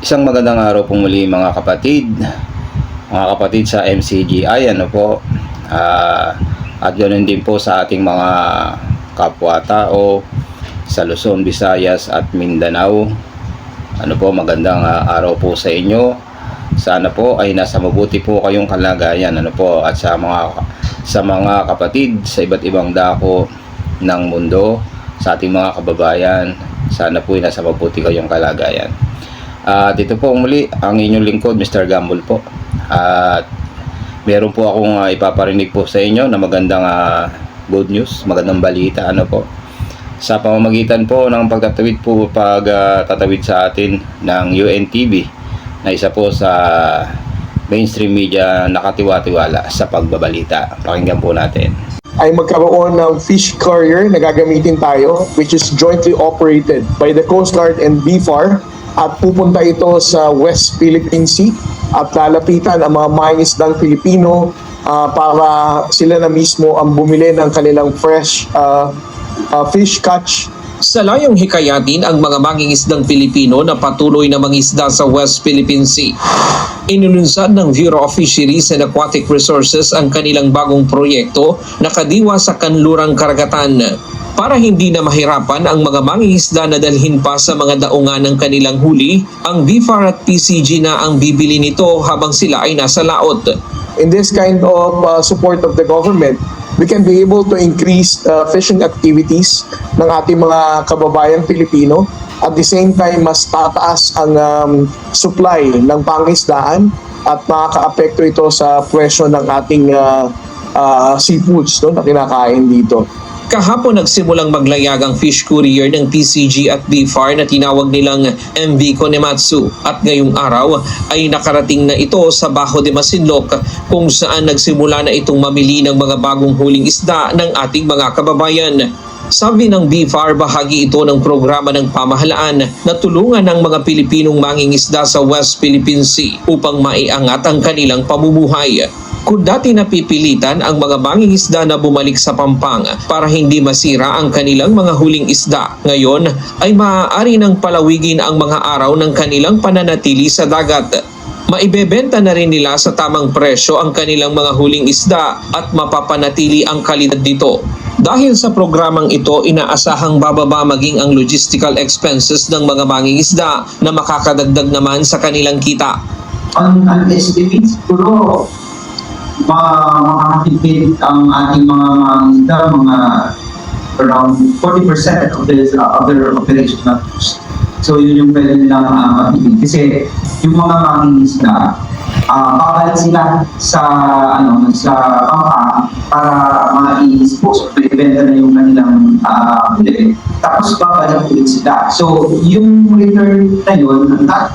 Isang magandang araw po muli mga kapatid sa MCGI, ano po, at ganoon din po sa ating mga kapwa-tao sa Luzon, Visayas at Mindanao. Ano po, magandang araw po sa inyo. Sana po ay nasa mabuti po kayong kalagayan, ano po, at sa mga kapatid sa iba't ibang dako ng mundo, sa ating mga kababayan, sana po ay nasa mabuti kayong kalagayan. Dito po muli ang inyong lingkod, Mr. Gamble po. At meron po akong ipaparinig po sa inyo na magandang good news, magandang balita, ano po, sa pamamagitan po ng pagtatawid sa atin ng UNTV, na isa po sa mainstream media nakatiwa-tiwala sa pagbabalita. Pakinggan po natin. Ay magkaroon ng fish carrier na gagamitin tayo, which is jointly operated by the Coast Guard and BFAR, at pupunta ito sa West Philippine Sea at lalapitan ang mga mangingisdang Pilipino para sila na mismo ang bumili ng kanilang fresh fish catch. Sa layong hikayatin ang mga mangingisdang Pilipino na patuloy na mangisda sa West Philippine Sea, inununsad ng Bureau of Fisheries and Aquatic Resources ang kanilang bagong proyekto na kadiwa sa kanlurang karagatan. Para hindi na mahirapan ang mga mangingisda na dalhin pa sa mga daungan ng kanilang huli, ang BFAR at PCG na ang bibili nito habang sila ay nasa laot. In this kind of support of the government, we can be able to increase fishing activities ng ating mga kababayang Pilipino. At the same time, mas tataas ang supply ng pangisdaan at makaka-apekto ito sa presyo ng ating seafoods na kinakain dito. Kahapon nagsimulang maglayag ang fish courier ng PCG at BFAR na tinawag nilang MV Konematsu, at ngayong araw ay nakarating na ito sa Bajo de Masinloc, kung saan nagsimula na itong mamili ng mga bagong huling isda ng ating mga kababayan. Sabi ng BFAR, bahagi ito ng programa ng pamahalaan na tulungan ng mga Pilipinong mangingisda sa West Philippine Sea upang maiangat ang kanilang pamumuhay. Kung dati napipilitan ang mga mangingisda na bumalik sa Pampanga para hindi masira ang kanilang mga huling isda, ngayon ay maaari nang palawigin ang mga araw ng kanilang pananatili sa dagat. Maibebenta na rin nila sa tamang presyo ang kanilang mga huling isda at mapapanatili ang kalidad nito. Dahil sa programang ito, inaasahang bababa maging ang logistical expenses ng mga mangingisda na makakadagdag naman sa kanilang kita. On an estimate, siguro makakatipid ang ating mga mangingisda, mga around 40% of their operational cost. So yun yung pwede nilang matipid. Kasi yung mga mangingisda, babalik sila sa Pampanga para ma-dispose o ibenta na yung kanilang huli. Tapos babalik ulit sila. So yung return na yun, that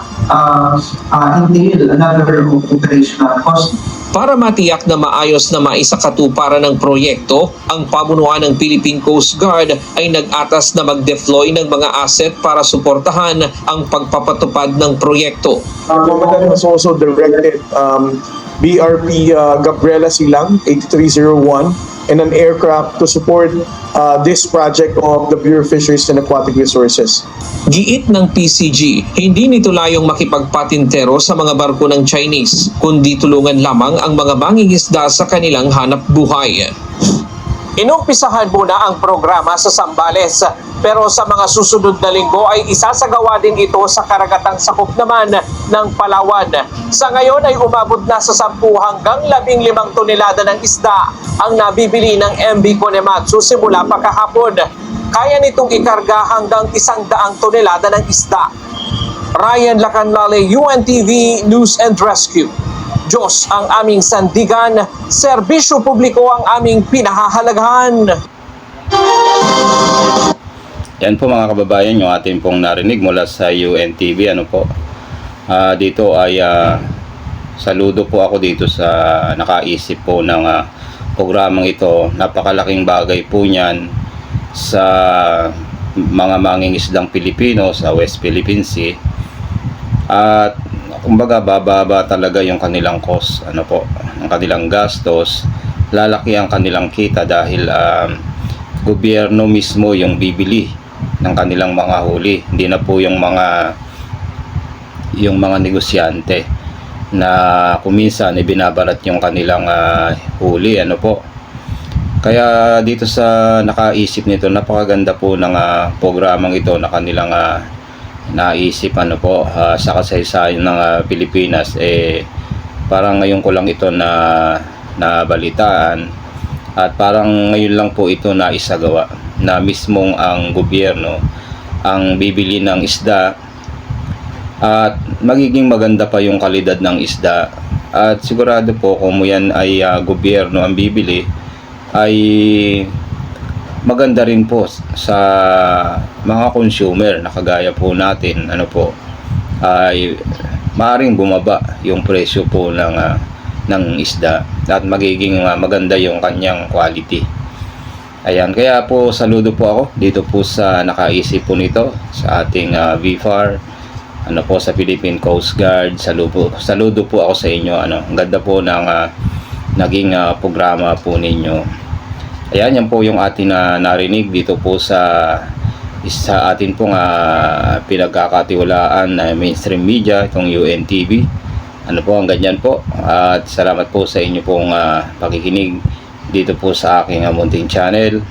entail another operational cost. Para matiyak na maayos na maisakatuparan ng proyekto, ang pamunuan ng Philippine Coast Guard ay nag-atas na mag-deploy ng mga asset para suportahan ang pagpapatupad ng proyekto. Commandant has also directed BRP Gabriela Silang 8301 and an aircraft to support this project of the Bureau of Fisheries and Aquatic Resources. Giit ng PCG, hindi nito layong makipagpatintero sa mga barko ng Chinese, kundi tulungan lamang ang mga mangingisda sa kanilang hanap buhay. Inumpisahan muna ang programa sa Zambales, pero sa mga susunod na linggo ay isasagawa din ito sa karagatang sakop naman ng Palawan. Sa ngayon ay umabot na sa 10 hanggang 15 tonelada ng isda ang nabibili ng MV Konematsu simula pa kahapon. Kaya nitong ikarga hanggang 100 tonelada ng isda. Ryan Lacanlale, UNTV News and Rescue. Diyos ang aming sandigan, serbisyo publiko ang aming pinahahalagahan. Yan po mga kababayan, yung ating pong narinig mula sa UNTV, ano po. Dito ay saludo po ako dito sa nakaisip po ng programang ito. Napakalaking bagay po niyan sa mga mangingisdang Pilipino sa West Philippine Sea. At kumbaga bababa talaga yung kanilang cost, ano po, ang kanilang gastos, lalaki ang kanilang kita dahil gobyerno mismo yung bibili ng kanilang mga huli. Hindi na po yung mga yung mga negosyante na kuminsan binabarat yung kanilang huli, ano po. Kaya dito sa nakaisip nito, napakaganda po ng programang ito na kanilang naisip, ano po, sa kasaysayan ng Pilipinas. Parang ngayon ko lang ito na balitaan, at parang ngayon lang po ito na isagawa, na mismong ang gobyerno ang bibili ng isda, at magiging maganda pa yung kalidad ng isda. At sigurado po kung yan ay gobyerno ang bibili, ay maganda rin po sa mga consumer na kagaya po natin, ano po, ay maaaring bumaba yung presyo po ng isda, at magiging maganda yung kanyang quality. Ayan, kaya po saludo po ako dito po sa nakaisip po nito, sa ating VFAR, ano po, sa Philippine Coast Guard. Saludo po ako sa inyo, ano, ang ganda po ng naging programa po ninyo. Ayan, yan po yung ating narinig dito po sa atin pong pinagkakatiwalaan na mainstream media, itong UNTV. Ano po, ang ganyan po. At salamat po sa inyo pong pakikinig dito po sa aking munting channel.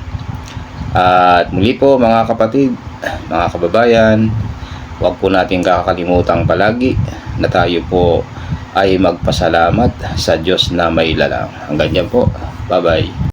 At muli po mga kapatid, mga kababayan, huwag po natin kakalimutan palagi na tayo po ay magpasalamat sa Diyos na may lalang. Ang ganyan po. Bye-bye.